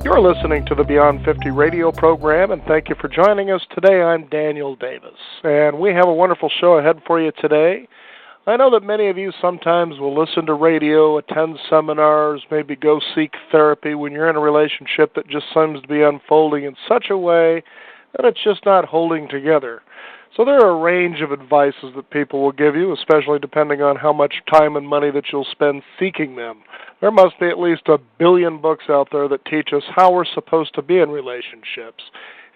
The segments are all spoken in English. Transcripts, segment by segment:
You're listening to the Beyond 50 radio program, and thank you for joining us today. I'm Daniel Davis, and we have a wonderful show ahead for you today. I know that many of you sometimes will listen to radio, attend seminars, maybe go seek therapy when you're in a relationship that just seems to be unfolding in such a way that it's just not holding together. So there are a range of advices that people will give you, especially depending on how much time and money that you'll spend seeking them. There must be at least 1 billion books out there that teach us how we're supposed to be in relationships.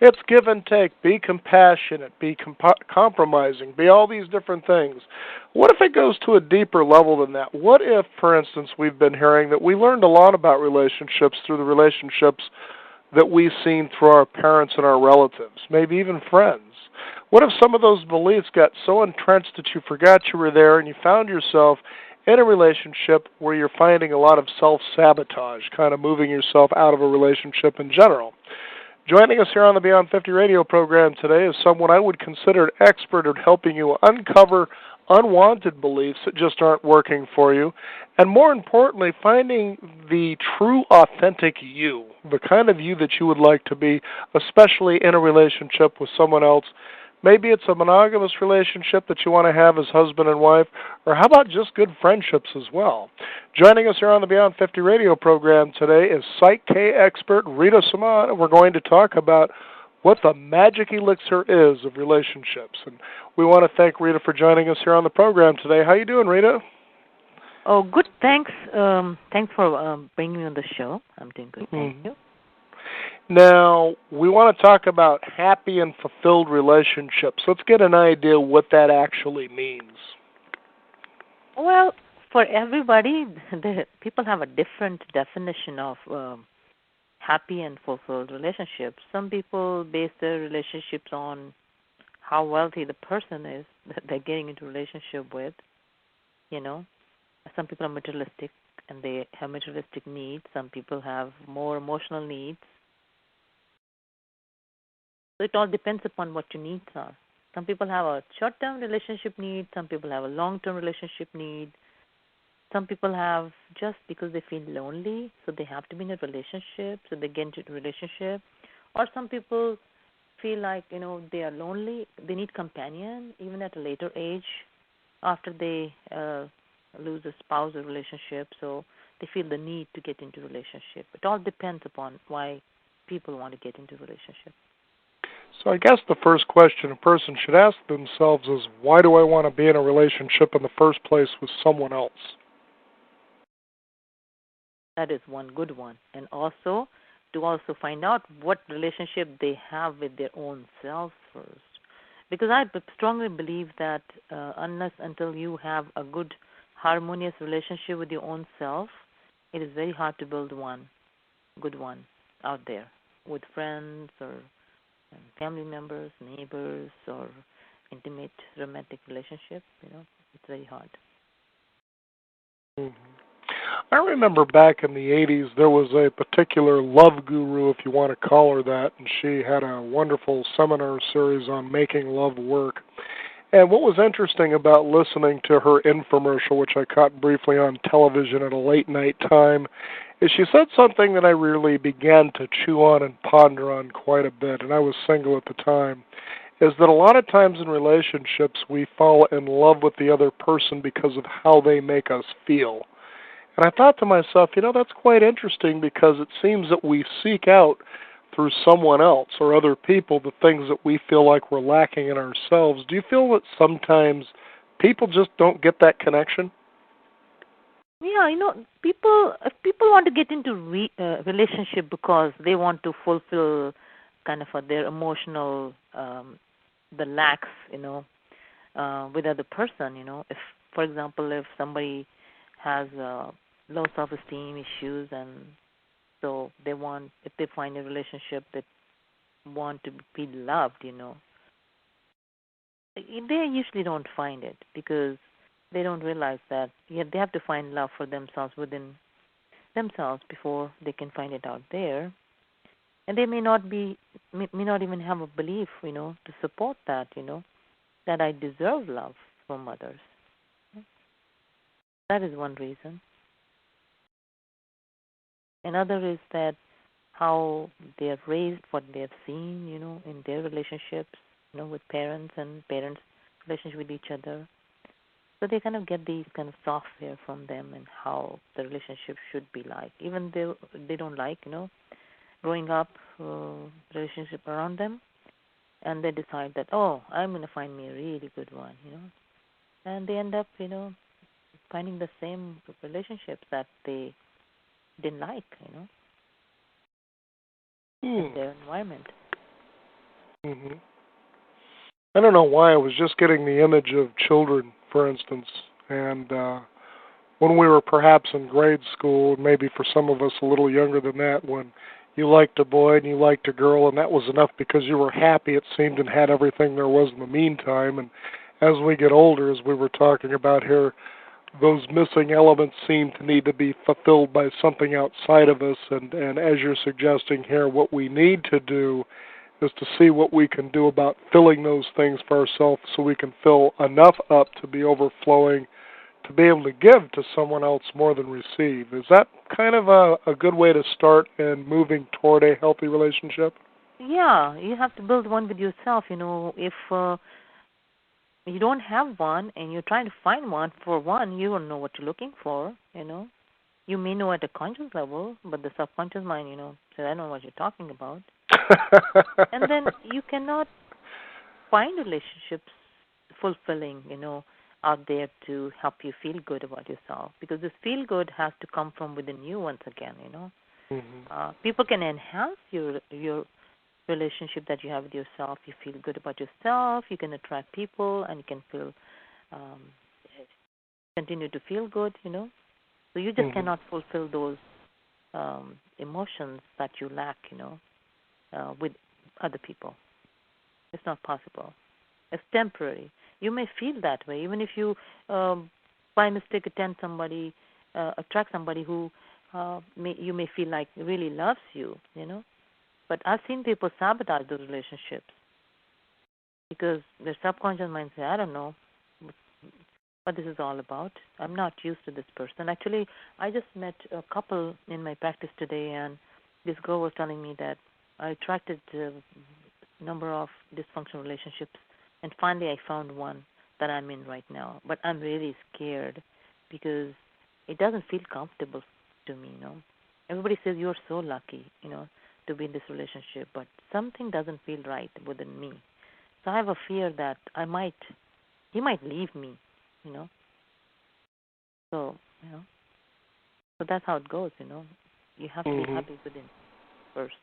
It's give and take, be compassionate, be compromising, be all these different things. What if it goes to a deeper level than that? What if, for instance, we've been hearing that we learned a lot about relationships through the relationships that we've seen through our parents and our relatives, maybe even friends? What if some of those beliefs got so entrenched that you forgot you were there and you found yourself in a relationship where you're finding a lot of self-sabotage, kind of moving yourself out of a relationship in general? Joining us here on the Beyond 50 radio program today is someone I would consider an expert at helping you uncover unwanted beliefs that just aren't working for you, and more importantly, finding the true, authentic you, the kind of you that you would like to be, especially in a relationship with someone else. Maybe it's a monogamous relationship that you want to have as husband and wife, or how about just good friendships as well? Joining us here on the Beyond 50 radio program today is PSYCH-K expert Rita Solange, and we're going to talk about what the magic elixir is of relationships. And we want to thank Rita for joining us here on the program today. How you doing, Rita? Oh, good. Thanks. Thanks for bringing me on the show. I'm doing good. Thank you. Now, we want to talk about happy and fulfilled relationships. Let's get an idea what that actually means. Well, for everybody, people have a different definition of happy and fulfilled relationships. Some people base their relationships on how wealthy the person is that they're getting into a relationship with. You know, some people are materialistic and they have materialistic needs. Some people have more emotional needs. So it all depends upon what your needs are. Some people have a short-term relationship need. Some people have a long-term relationship need. Some people have just because they feel lonely, so they have to be in a relationship, so they get into a relationship. Or some people feel like, they are lonely. They need companion even at a later age after they lose a spouse or relationship, so they feel the need to get into a relationship. It all depends upon why people want to get into a relationship. So I guess the first question a person should ask themselves is, why do I want to be in a relationship in the first place with someone else? That is one good one. And also, to find out what relationship they have with their own selves first. Because I strongly believe that until you have a good, harmonious relationship with your own self, it is very hard to build one good one out there with friends or family members, neighbors, or intimate romantic relationship. It's very hard. Mm-hmm. I remember back in the 80s there was a particular love guru, if you want to call her that, and she had a wonderful seminar series on making love work. And what was interesting about listening to her infomercial, which I caught briefly on television at a late night time, is she said something that I really began to chew on and ponder on quite a bit, and I was single at the time, is that a lot of times in relationships we fall in love with the other person because of how they make us feel. And I thought to myself, that's quite interesting, because it seems that we seek out through someone else or other people the things that we feel like we're lacking in ourselves. Do you feel that sometimes people just don't get that connection? Yeah, people want to get into relationship because they want to fulfill kind of their emotional the lacks, with other person. If, for example, if somebody has low self-esteem issues, and so if they find a relationship that want to be loved, they usually don't find it because they don't realize that they have to find love for themselves within themselves before they can find it out there. And they may not even have a belief, to support that, that I deserve love from others. That is one reason. Another is that how they're raised, what they've seen, in their relationships, with parents and parents' relationship with each other. So they kind of get these kind of software from them and how the relationship should be like. Even though they don't like, growing up relationship around them, and they decide that, oh, I'm going to find me a really good one, and they end up, finding the same relationships that they didn't like, in their environment. Mm-hmm. I don't know why I was just getting the image of children, for instance, and when we were perhaps in grade school, maybe for some of us a little younger than that, when you liked a boy and you liked a girl, and that was enough because you were happy, it seemed, and had everything there was in the meantime. And as we get older, as we were talking about here, those missing elements seem to need to be fulfilled by something outside of us. And as you're suggesting here, what we need to do is to see what we can do about filling those things for ourselves so we can fill enough up to be overflowing, to be able to give to someone else more than receive. Is that kind of a good way to start in moving toward a healthy relationship? Yeah, you have to build one with yourself. If you don't have one and you're trying to find one, for one, you don't know what you're looking for, You may know at a conscious level, but the subconscious mind, says, I don't know what you're talking about. And then you cannot find relationships fulfilling, out there to help you feel good about yourself, because this feel good has to come from within you once again, Mm-hmm. People can enhance your relationship that you have with yourself. You feel good about yourself, you can attract people, and you can feel continue to feel good, So you just cannot fulfill those emotions that you lack, with other people. It's not possible. It's temporary. You may feel that way, even if you, by mistake, attract somebody who you may feel like really loves you, But I've seen people sabotage those relationships because their subconscious mind says, I don't know what this is all about. I'm not used to this person. Actually, I just met a couple in my practice today, and this girl was telling me that I attracted a number of dysfunctional relationships, and finally I found one that I'm in right now. But I'm really scared because it doesn't feel comfortable to me, Everybody says you're so lucky, to be in this relationship, but something doesn't feel right within me. So I have a fear that he might leave me, So, so that's how it goes, You have to be happy within first.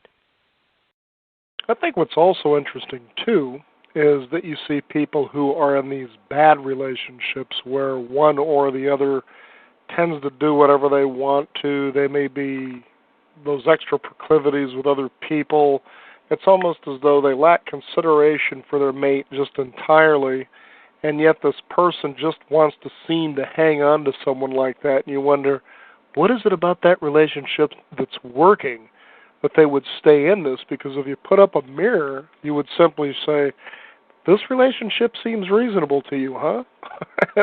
I think what's also interesting, too, is that you see people who are in these bad relationships where one or the other tends to do whatever they want to. They may be those extra proclivities with other people. It's almost as though they lack consideration for their mate just entirely, and yet this person just wants to seem to hang on to someone like that, and you wonder, what is it about that relationship that's working that they would stay in this? Because if you put up a mirror, you would simply say, this relationship seems reasonable to you, huh?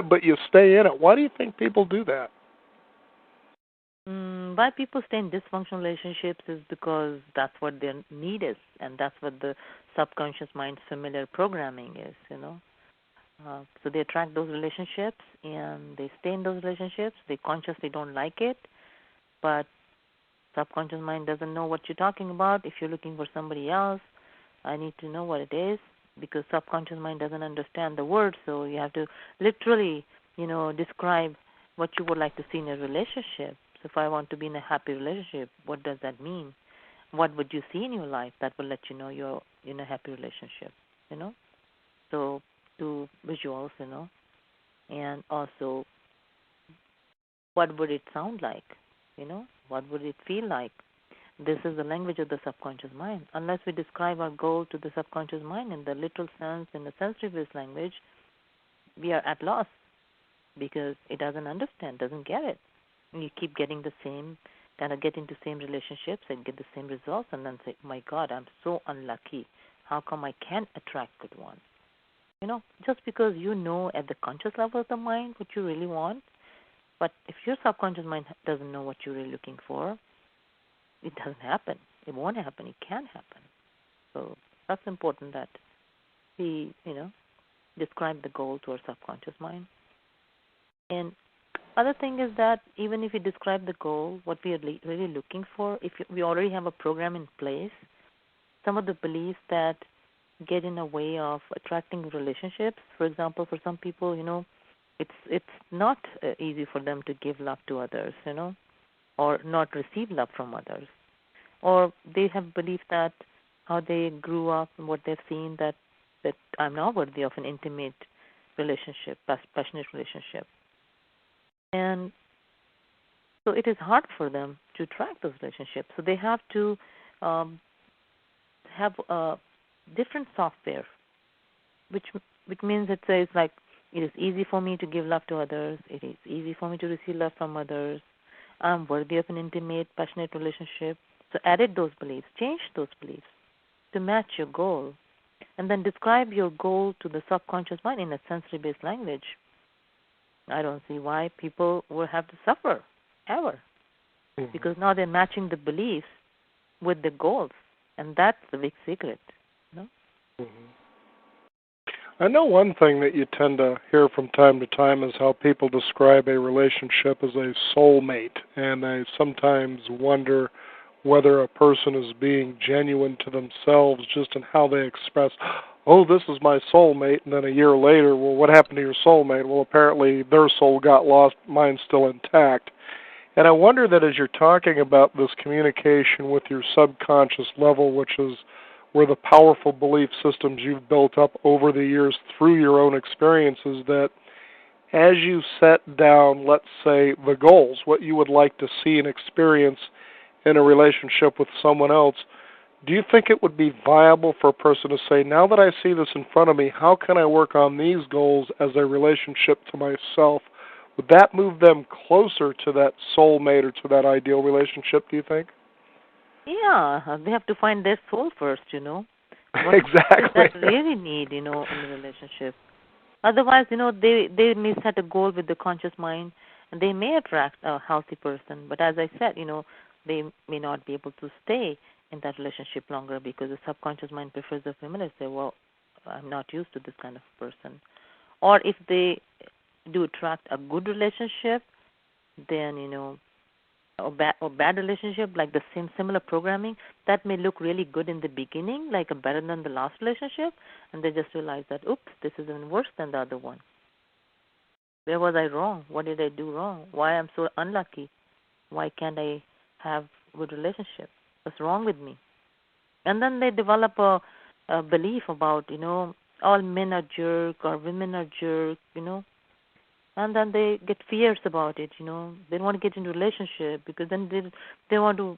But you stay in it. Why do you think people do that? Why people stay in dysfunctional relationships is because that's what their need is, and that's what the subconscious mind's familiar programming is, So they attract those relationships, and they stay in those relationships. They consciously don't like it, but subconscious mind doesn't know what you're talking about. If you're looking for somebody else, I need to know what it is, because subconscious mind doesn't understand the word, so you have to literally, describe what you would like to see in a relationship. So if I want to be in a happy relationship, what does that mean? What would you see in your life that will let you know you're in a happy relationship, So do visuals, and also what would it sound like, what would it feel like? This is the language of the subconscious mind. Unless we describe our goal to the subconscious mind in the literal sense, in the sensory-based language, we are at loss because it doesn't understand, doesn't get it. And you keep getting the same, kind of get into same relationships and get the same results, and then say, my God, I'm so unlucky. How come I can't attract good ones? Just because at the conscious level of the mind what you really want, but if your subconscious mind doesn't know what you're really looking for, it doesn't happen. It won't happen. It can happen. So that's important that we, describe the goal to our subconscious mind. And other thing is that even if we describe the goal, what we are really looking for, if we already have a program in place, some of the beliefs that get in the way of attracting relationships, for example, for some people, it's not easy for them to give love to others, or not receive love from others. Or they have belief that how they grew up and what they've seen that I'm not worthy of an intimate relationship, passionate relationship. And so it is hard for them to attract those relationships. So they have to have a different software, which means it says like, it is easy for me to give love to others. It is easy for me to receive love from others. I'm worthy of an intimate, passionate relationship. So edit those beliefs, change those beliefs to match your goal, and then describe your goal to the subconscious mind in a sensory-based language. I don't see why people will have to suffer, ever, because now they're matching the beliefs with the goals, and that's the big secret. I know one thing that you tend to hear from time to time is how people describe a relationship as a soulmate, and I sometimes wonder whether a person is being genuine to themselves just in how they express, oh, this is my soulmate, and then a year later, well, what happened to your soulmate? Well, apparently their soul got lost, mine's still intact. And I wonder that as you're talking about this communication with your subconscious level, which is where the powerful belief systems you've built up over the years through your own experiences, that as you set down, let's say, the goals, what you would like to see and experience in a relationship with someone else, do you think it would be viable for a person to say, now that I see this in front of me, how can I work on these goals as a relationship to myself? Would that move them closer to that soulmate or to that ideal relationship, do you think? Yeah, they have to find their soul first, What Exactly. does that really need, in a relationship? Otherwise, they may set a goal with the conscious mind, and they may attract a healthy person. But as I said, they may not be able to stay in that relationship longer because the subconscious mind prefers the familiar. Say, well, I'm not used to this kind of person. Or if they do attract a good relationship, then, or bad relationship, like the similar programming, that may look really good in the beginning, like better than the last relationship, and they just realize that, oops, this is even worse than the other one. Where was I wrong? What did I do wrong? Why I'm so unlucky? Why can't I have a good relationship? What's wrong with me? And then they develop a belief about, all men are jerk or women are jerk, and then they get fears about it, They don't want to get into a relationship because then they want to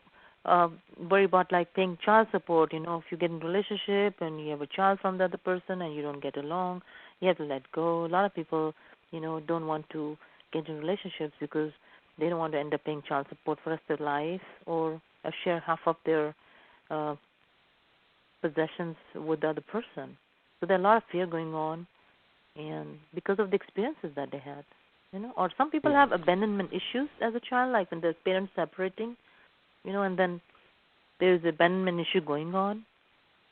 worry about like paying child support, If you get in a relationship and you have a child from the other person and you don't get along, you have to let go. A lot of people, don't want to get into relationships because they don't want to end up paying child support for the rest of their life or share half of their possessions with the other person. So there's a lot of fear going on, and because of the experiences that they had, Or some people have abandonment issues as a child, like when their parents separating, and then there's abandonment issue going on.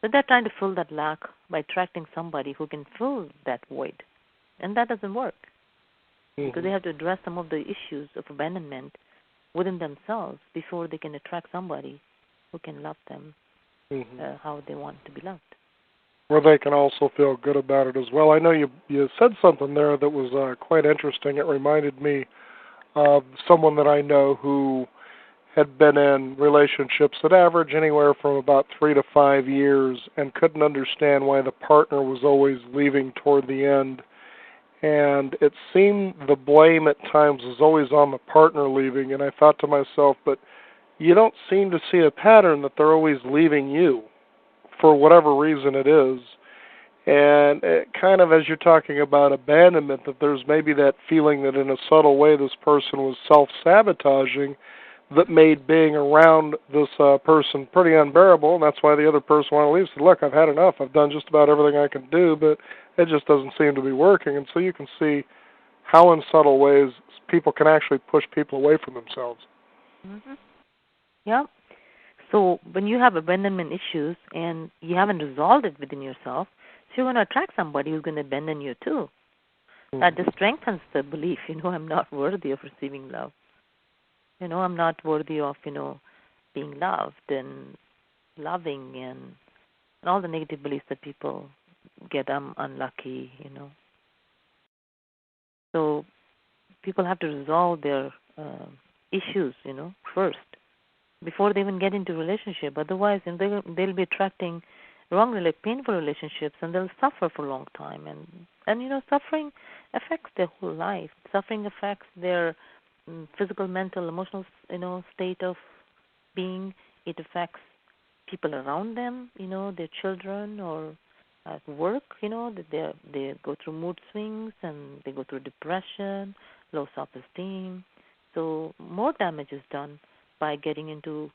So they're trying to fill that lack by attracting somebody who can fill that void, and that doesn't work because they have to address some of the issues of abandonment within themselves before they can attract somebody who can love them how they want to be loved. Where they can also feel good about it as well. I know you said something there that was quite interesting. It reminded me of someone that I know who had been in relationships that average anywhere from about 3 to 5 years and couldn't understand why the partner was always leaving toward the end. And it seemed the blame at times was always on the partner leaving, and I thought to myself, but you don't seem to see a pattern that they're always leaving you for whatever reason it is. And it kind of, as you're talking about abandonment, that there's maybe that feeling that in a subtle way this person was self-sabotaging that made being around this person pretty unbearable, and that's why the other person wanted to leave. Said, look, I've had enough. I've done just about everything I can do, but it just doesn't seem to be working. And so you can see how in subtle ways people can actually push people away from themselves. Yeah. So when you have abandonment issues and you haven't resolved it within yourself, so you're going to attract somebody who's going to abandon you too. That just strengthens the belief, I'm not worthy of receiving love. I'm not worthy of, being loved and loving and all the negative beliefs that people get. I'm unlucky. So people have to resolve their issues, first before they even get into a relationship. Otherwise, they'll be attracting painful relationships, and they'll suffer for a long time. And suffering affects their whole life. Suffering affects their physical, mental, emotional, state of being. It affects people around them, their children or at work, that they go through mood swings and they go through depression, low self-esteem. So more damage is done by getting into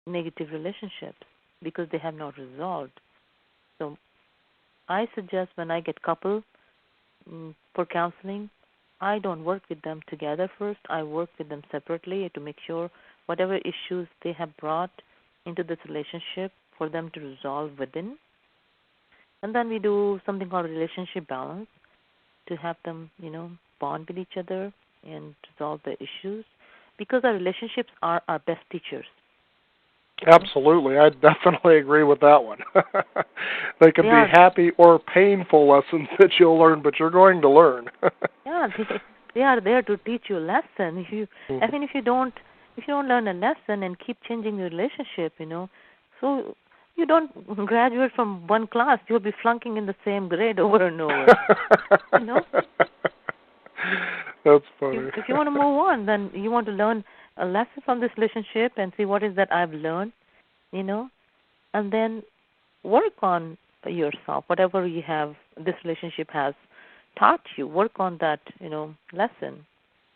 negative relationships because they have not resolved. So I suggest when I get couples for counseling, I don't work with them together first. I work with them separately to make sure whatever issues they have brought into this relationship for them to resolve within. And then we do something called relationship balance to have them, bond with each other and resolve the issues, because our relationships are our best teachers. Absolutely. I definitely agree with that one. They can be happy or painful lessons that you'll learn, but you're going to learn. Yeah, they are there to teach you a lesson. If you don't learn a lesson and keep changing your relationship, so you don't graduate from one class, you'll be flunking in the same grade over and over. That's funny. If you want to move on, then you want to learn a lesson from this relationship and see what is that I've learned, and then work on yourself. Whatever you have, this relationship has taught you, work on that, lesson.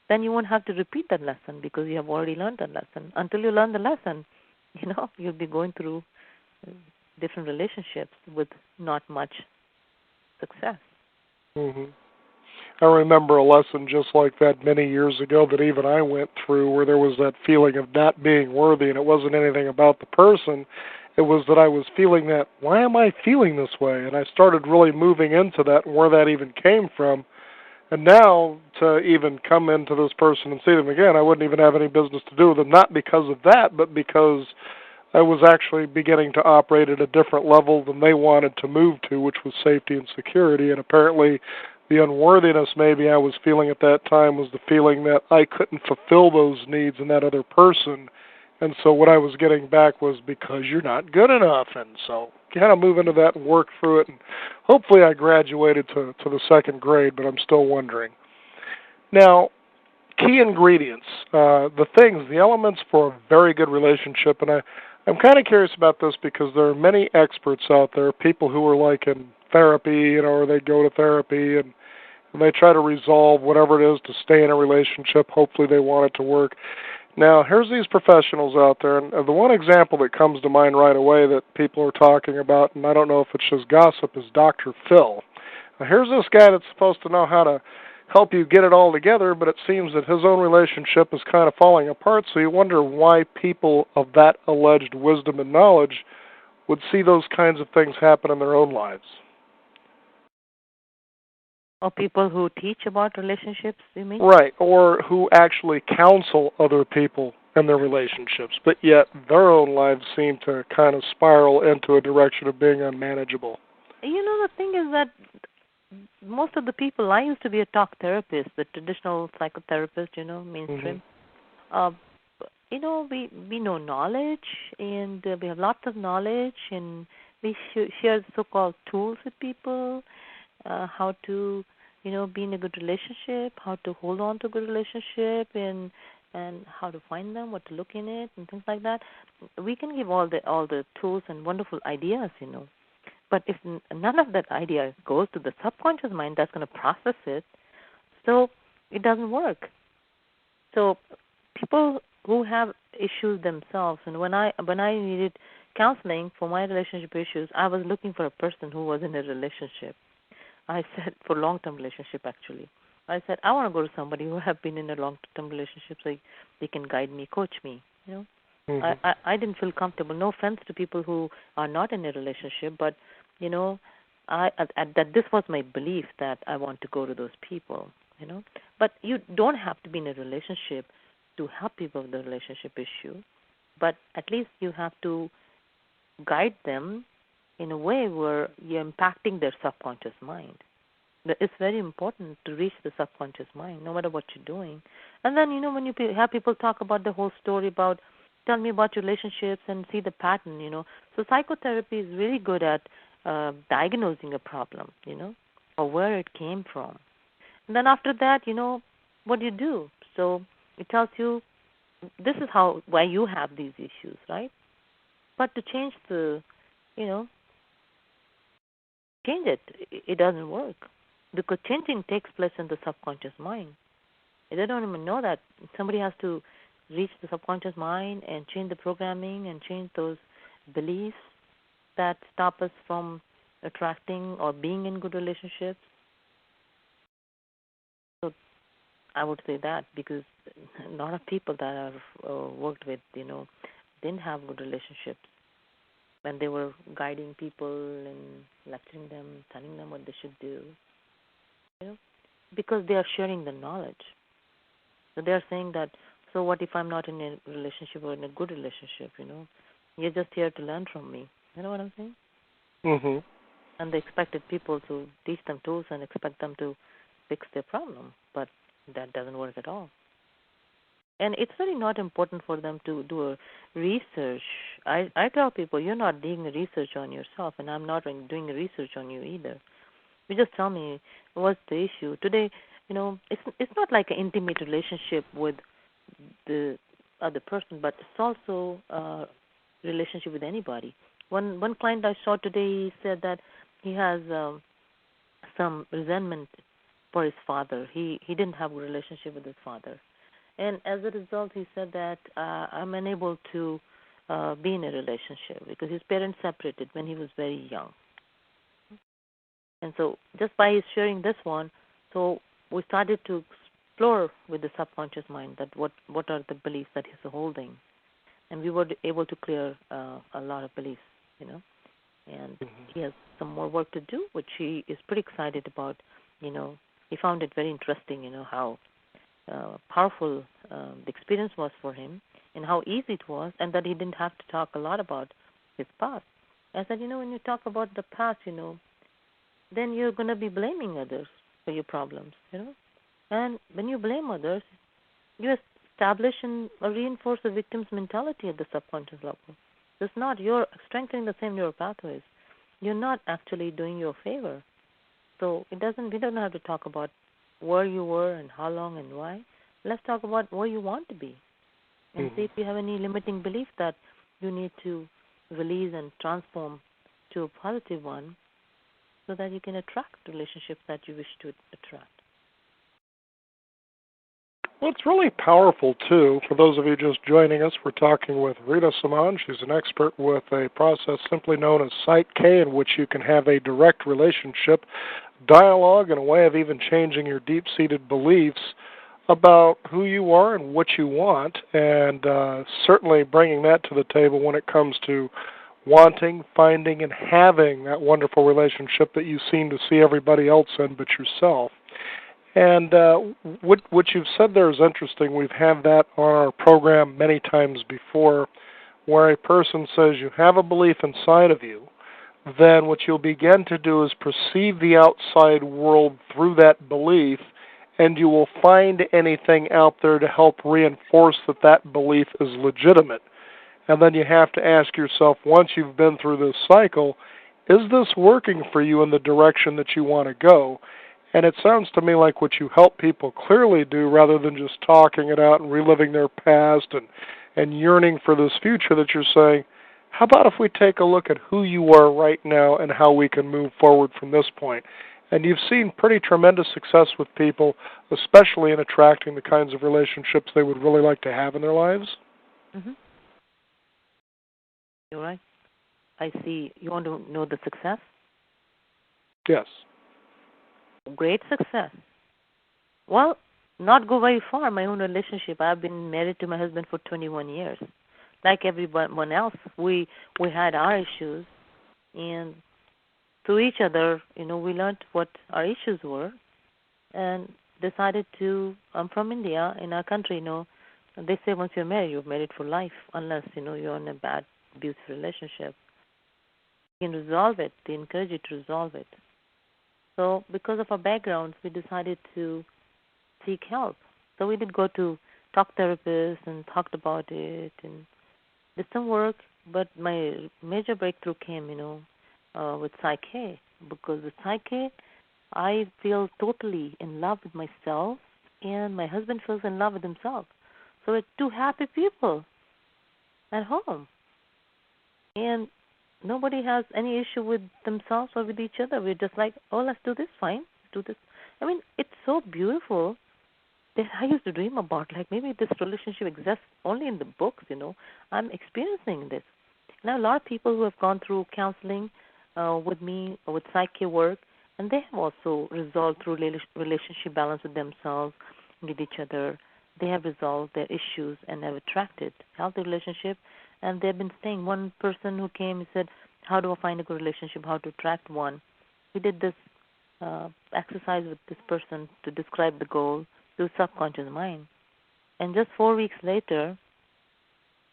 Then you won't have to repeat that lesson because you have already learned that lesson. Until you learn the lesson, you'll be going through different relationships with not much success. Mm-hmm. I remember a lesson just like that many years ago that even I went through, where there was that feeling of not being worthy, and it wasn't anything about the person. It was that I was feeling that, why am I feeling this way? And I started really moving into that and where that even came from. And now to even come into this person and see them again, I wouldn't even have any business to do with them, not because of that, but because I was actually beginning to operate at a different level than they wanted to move to, which was safety and security. And apparently the unworthiness maybe I was feeling at that time was the feeling that I couldn't fulfill those needs in that other person. And so what I was getting back was, because you're not good enough. And so kind of move into that and work through it. And hopefully I graduated to the second grade, but I'm still wondering. Now, key ingredients, the elements for a very good relationship. And I'm kind of curious about this because there are many experts out there, people who are like in therapy, or they go to therapy and they try to resolve whatever it is to stay in a relationship. Hopefully they want it to work. Now, here's these professionals out there, and the one example that comes to mind right away that people are talking about, and I don't know if it's just gossip, is Dr. Phil. Now, here's this guy that's supposed to know how to help you get it all together, but it seems that his own relationship is kind of falling apart, so you wonder why people of that alleged wisdom and knowledge would see those kinds of things happen in their own lives. Or people who teach about relationships, you mean? Right, or who actually counsel other people in their relationships, but yet their own lives seem to kind of spiral into a direction of being unmanageable. The thing is that most of the people, I used to be a talk therapist, the traditional psychotherapist, mainstream. Mm-hmm. We know knowledge, and we have lots of knowledge, and we share so-called tools with people. How to, be in a good relationship, how to hold on to a good relationship, and how to find them, what to look in it, and things like that. We can give all the tools and wonderful ideas, But if none of that idea goes to the subconscious mind, that's going to process it. So it doesn't work. So people who have issues themselves, and when I needed counseling for my relationship issues, I was looking for a person who was in a relationship. I said, for long-term relationship, actually. I said, I want to go to somebody who have been in a long-term relationship so they can guide me, coach me, Mm-hmm. I didn't feel comfortable. No offense to people who are not in a relationship, but you know, that this was my belief that I want to go to those people. But you don't have to be in a relationship to help people with the relationship issue. But at least you have to guide them in a way where you're impacting their subconscious mind. It's very important to reach the subconscious mind, no matter what you're doing. And then, when you have people talk about the whole story about, tell me about your relationships and see the pattern. So psychotherapy is really good at diagnosing a problem, or where it came from. And then after that, what do you do? So it tells you this is why you have these issues, right? But to change change it, it doesn't work. Because changing takes place in the subconscious mind. They don't even know that. Somebody has to reach the subconscious mind and change the programming and change those beliefs that stop us from attracting or being in good relationships. So I would say that, because a lot of people that I've worked with, didn't have good relationships when they were guiding people and lecturing them, telling them what they should do. Because they are sharing the knowledge. So they are saying that, so what if I'm not in a relationship or in a good relationship, You're just here to learn from me. You know what I'm saying? Mm-hmm. And they expected people to teach them tools and expect them to fix their problem. But that doesn't work at all. And it's very not important for them to do a research. I tell people, you're not doing a research on yourself, and I'm not doing a research on you either. You just tell me what's the issue. Today, it's not like an intimate relationship with the other person, but it's also a relationship with anybody. One client I saw today, he said that he has some resentment for his father. He didn't have a relationship with his father. And as a result, he said that I'm unable to be in a relationship because his parents separated when he was very young. And so just by his sharing this one, so we started to explore with the subconscious mind that what are the beliefs that he's holding. And we were able to clear a lot of beliefs, And he has some more work to do, which he is pretty excited about. He found it very interesting, how powerful the experience was for him and how easy it was, and that he didn't have to talk a lot about his past. I said, when you talk about the past, then you're going to be blaming others for your problems, And when you blame others, you establish and reinforce the victim's mentality at the subconscious level. It's not, you're strengthening the same neural pathways. You're not actually doing you a favor. So we don't have to talk about where you were and how long and why. Let's talk about where you want to be and see if you have any limiting belief that you need to release and transform to a positive one, so that you can attract relationships that you wish to attract. Well, it's really powerful, too. For those of you just joining us, we're talking with Rita Solange. She's an expert with a process simply known as PSYCH-K, in which you can have a direct relationship, dialogue, and a way of even changing your deep-seated beliefs about who you are and what you want, and certainly bringing that to the table when it comes to wanting, finding, and having that wonderful relationship that you seem to see everybody else in but yourself. And what you've said there is interesting. We've had that on our program many times before, where a person says you have a belief inside of you, then what you'll begin to do is perceive the outside world through that belief, and you will find anything out there to help reinforce that that belief is legitimate. And then you have to ask yourself, once you've been through this cycle, is this working for you in the direction that you want to go? And it sounds to me like what you help people clearly do, rather than just talking it out and reliving their past and yearning for this future, that you're saying, how about if we take a look at who you are right now and how we can move forward from this point? And you've seen pretty tremendous success with people, especially in attracting the kinds of relationships they would really like to have in their lives. Mm-hmm. You're right. I see. You want to know the success? Yes. Great success. Well, not go very far. My own relationship. I've been married to my husband for 21 years. like everyone else, we had our issues, and through each other, we learned what our issues were, and decided to. I'm from India. In our country, they say once you're married, you're married for life, unless you're in a bad, abusive relationship. You can resolve it. They encourage you to resolve it. So, because of our backgrounds, we decided to seek help. So we did go to talk therapists and talked about it and did some work. But my major breakthrough came, with PSYCH-K, because with PSYCH-K, I feel totally in love with myself, and my husband feels in love with himself. So we're two happy people at home, and nobody has any issue with themselves or with each other. We're just like, oh, let's do this, fine, let's do this. I mean, it's so beautiful that I used to dream about, like maybe this relationship exists only in the books, I'm experiencing this. Now, a lot of people who have gone through counseling with me or with PSYCH-K work, and they have also resolved through relationship balance with themselves, with each other. They have resolved their issues and have attracted healthy relationship, and they've been staying. One person who came, he said, how do I find a good relationship, how to attract one? We did this exercise with this person to describe the goal to subconscious mind. And just 4 weeks later,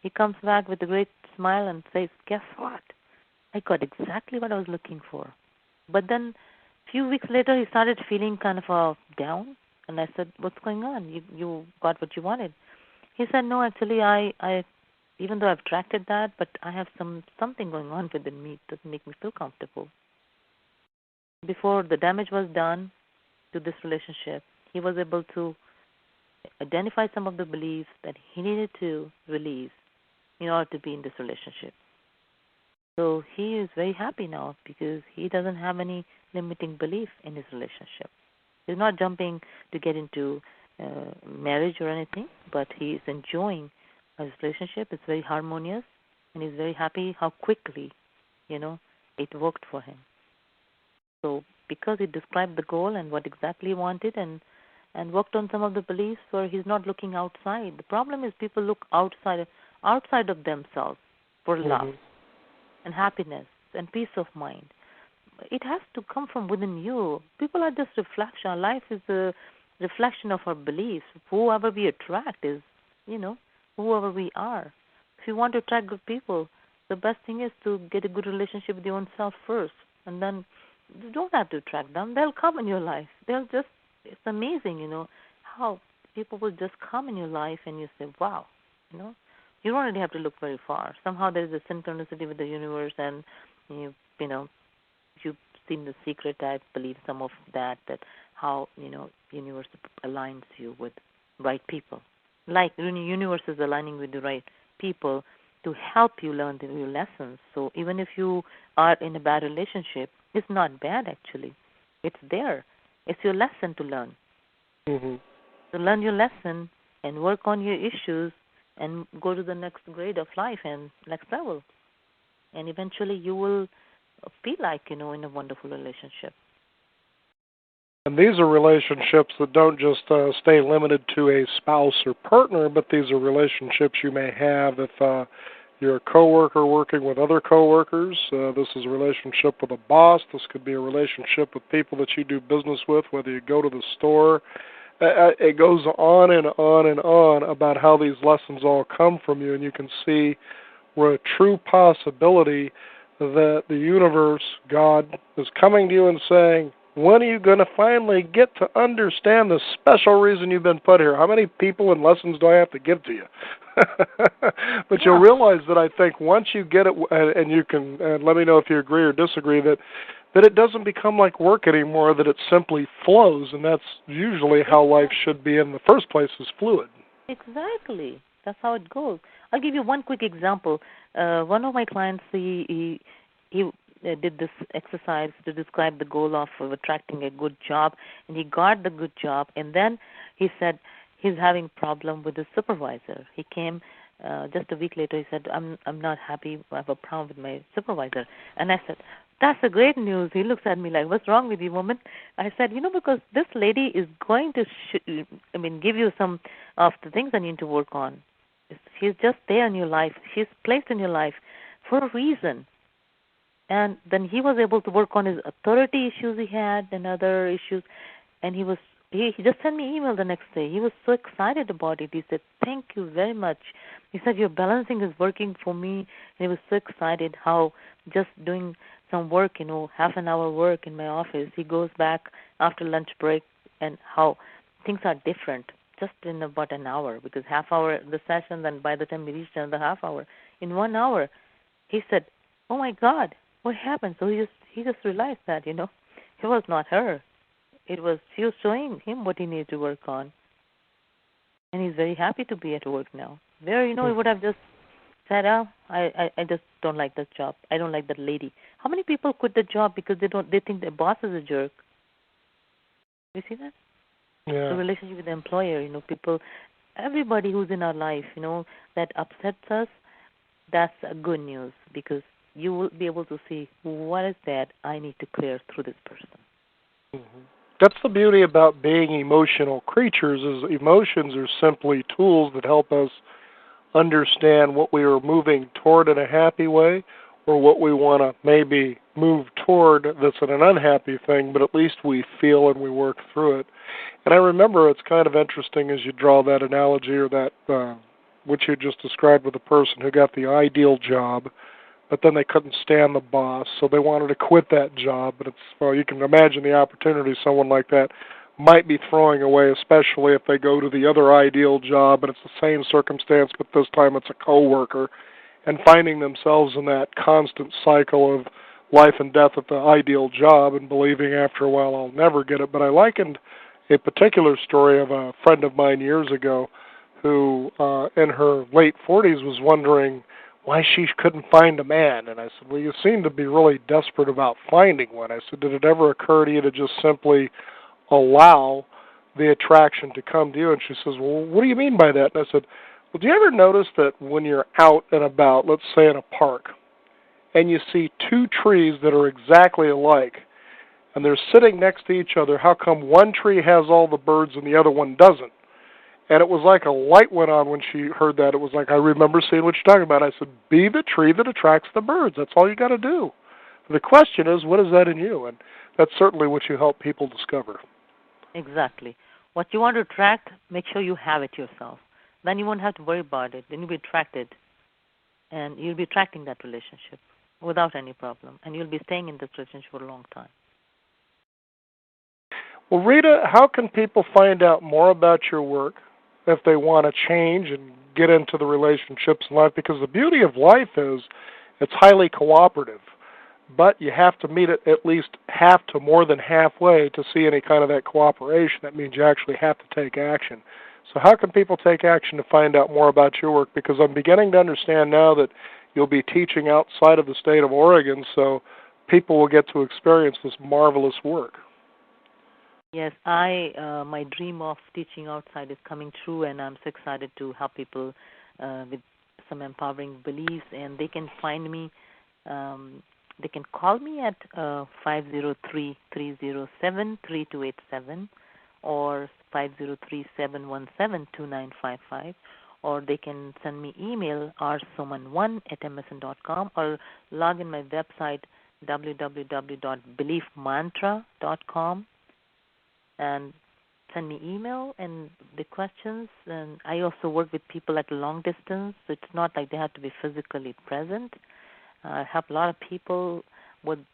he comes back with a great smile and says, guess what? I got exactly what I was looking for. But then a few weeks later, he started feeling kind of down. And I said, what's going on? You got what you wanted. He said, no, actually, I even though I've attracted that, but I have something going on within me. It doesn't make me feel comfortable. Before the damage was done to this relationship, he was able to identify some of the beliefs that he needed to release in order to be in this relationship. So he is very happy now because he doesn't have any limiting belief in his relationship. He's not jumping to get into marriage or anything, but he is enjoying his relationship. It's very harmonious, and he's very happy how quickly, it worked for him. So because he described the goal and what exactly he wanted and worked on some of the beliefs where he's not looking outside. The problem is people look outside of themselves for love and happiness and peace of mind. It has to come from within you. People are just reflection. Our life is a reflection of our beliefs. Whoever we attract is, whoever we are. If you want to attract good people, the best thing is to get a good relationship with your own self first. And then you don't have to attract them. They'll come in your life. It's amazing, how people will just come in your life and you say, wow, you don't really have to look very far. Somehow there's a synchronicity with the universe, and you've seen The Secret. I believe some of that how, the universe aligns you with right people. Like the universe is aligning with the right people to help you learn the new lessons. So even if you are in a bad relationship, it's not bad actually. It's there. It's your lesson to learn. Mm-hmm. So learn your lesson and work on your issues and go to the next grade of life and next level. And eventually you will feel like, in a wonderful relationship. And these are relationships that don't just stay limited to a spouse or partner, but these are relationships you may have if you're a coworker working with other coworkers. This is a relationship with a boss. This could be a relationship with people that you do business with, whether you go to the store. It goes on and on and on about how these lessons all come from you, and you can see where a true possibility that the universe, God, is coming to you and saying, when are you going to finally get to understand the special reason you've been put here? How many people and lessons do I have to give to you? But you'll realize that I think once you get it, and you can let me know if you agree or disagree, that it doesn't become like work anymore, that it simply flows, and that's usually how life should be in the first place, is fluid. Exactly. That's how it goes. I'll give you one quick example. One of my clients, he did this exercise to describe the goal of attracting a good job, and he got the good job, and then he said he's having problem with his supervisor. He came just a week later. He said, I'm not happy. I have a problem with my supervisor. And I said, that's a great news. He looks at me like, what's wrong with you, woman? I said, because this lady is going to give you some of the things I need to work on. He's just there in your life. He's placed in your life for a reason. And then he was able to work on his authority issues he had and other issues. And he just sent me an email the next day. He was so excited about it. He said, "Thank you very much." He said, "Your balancing is working for me." And he was so excited how just doing some work, half an hour work in my office, he goes back after lunch break, and how things are different just in about an hour, because half hour the session, then by the time we reached another half hour, in 1 hour, he said, "Oh my God, what happened?" So he just realized that, it was not her. She was showing him what he needed to work on. And he's very happy to be at work now. He would have just said, "Oh, I just don't like this job. I don't like that lady." How many people quit the job because they think their boss is a jerk? You see that? Yeah. The relationship with the employer, everybody who's in our life, that upsets us, that's good news, because you will be able to see what is that I need to clear through this person. Mm-hmm. That's the beauty about being emotional creatures, is emotions are simply tools that help us understand what we are moving toward in a happy way, or what we want to maybe move toward that's an unhappy thing, but at least we feel and we work through it. And I remember it's kind of interesting as you draw that analogy, or that which you just described, with a person who got the ideal job, but then they couldn't stand the boss, so they wanted to quit that job. But you can imagine the opportunity someone like that might be throwing away, especially if they go to the other ideal job and it's the same circumstance, but this time it's a coworker, and finding themselves in that constant cycle of life and death at the ideal job and believing after a while I'll never get it. But I likened a particular story of a friend of mine years ago who in her late 40s was wondering why she couldn't find a man. And I said, "Well, you seem to be really desperate about finding one." I said, "Did it ever occur to you to just simply allow the attraction to come to you?" And she says, "Well, what do you mean by that?" And I said, "Well, do you ever notice that when you're out and about, let's say in a park, and you see two trees that are exactly alike, and they're sitting next to each other, how come one tree has all the birds and the other one doesn't?" And it was like a light went on when she heard that. It was like, "I remember seeing what you're talking about." I said, "Be the tree that attracts the birds. That's all you got to do. The question is, what is that in you?" And that's certainly what you help people discover. Exactly. What you want to attract, make sure you have it yourself. Then you won't have to worry about it. Then you'll be attracted, and you'll be attracting that relationship without any problem, and you'll be staying in this relationship for a long time. Well, Rita, how can people find out more about your work if they want to change and get into the relationships in life? Because the beauty of life is it's highly cooperative, but you have to meet it at least half to more than halfway to see any kind of that cooperation. That means you actually have to take action. So how can people take action to find out more about your work? Because I'm beginning to understand now that you'll be teaching outside of the state of Oregon, so people will get to experience this marvelous work. Yes, my dream of teaching outside is coming true, and I'm so excited to help people with some empowering beliefs. And they can find me, they can call me at 503-307-3287 or 503-717-2955, or they can send me email rsoman1@msn.com, or log in my website www.beliefmantra.com and send me email and the questions. And I also work with people at long distance, so it's not like they have to be physically present. I help a lot of people with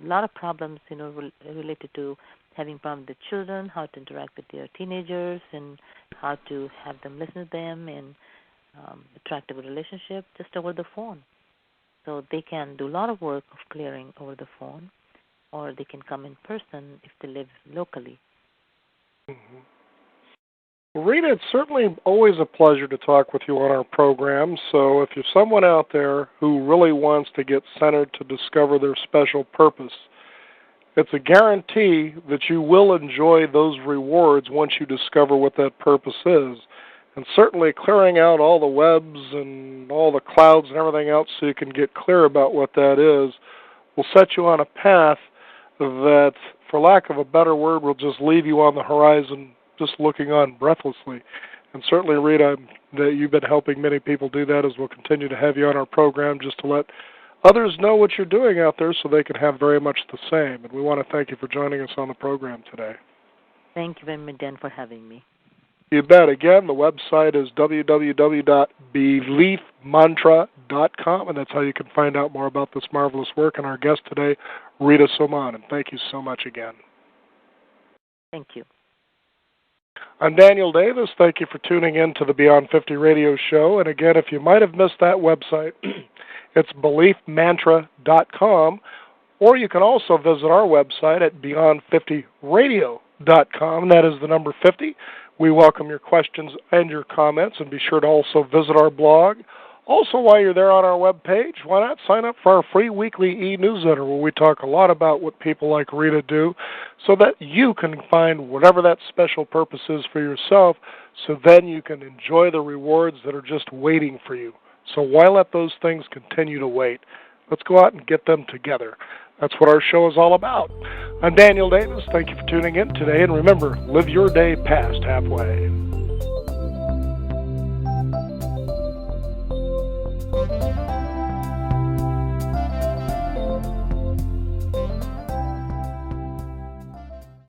a lot of problems, related to having problems with children, how to interact with their teenagers, and how to have them listen to them and attract a relationship just over the phone. So they can do a lot of work of clearing over the phone, or they can come in person if they live locally. Mm-hmm. Well, Rita, it's certainly always a pleasure to talk with you on our program. So if you're someone out there who really wants to get centered to discover their special purpose, it's a guarantee that you will enjoy those rewards once you discover what that purpose is. And certainly clearing out all the webs and all the clouds and everything else so you can get clear about what that is will set you on a path that, for lack of a better word, will just leave you on the horizon just looking on breathlessly. And certainly, Rita, that you've been helping many people do that, as we'll continue to have you on our program just to let others know what you're doing out there so they can have very much the same. And we want to thank you for joining us on the program today. Thank you very much, Dan, for having me. You bet. Again, the website is www.beliefmantra.com, and that's how you can find out more about this marvelous work. And our guest today, Rita Solange. And thank you so much again. Thank you. I'm Daniel Davis. Thank you for tuning in to the Beyond 50 radio show. And again, if you might have missed that website, it's beliefmantra.com, or you can also visit our website at beyond50radio.com. That is the number 50. We welcome your questions and your comments, and be sure to also visit our blog. Also, while you're there on our webpage, why not sign up for our free weekly e-newsletter where we talk a lot about what people like Rita do so that you can find whatever that special purpose is for yourself, so then you can enjoy the rewards that are just waiting for you. So why let those things continue to wait? Let's go out and get them together. That's what our show is all about. I'm Daniel Davis. Thank you for tuning in today, and remember, live your day past halfway.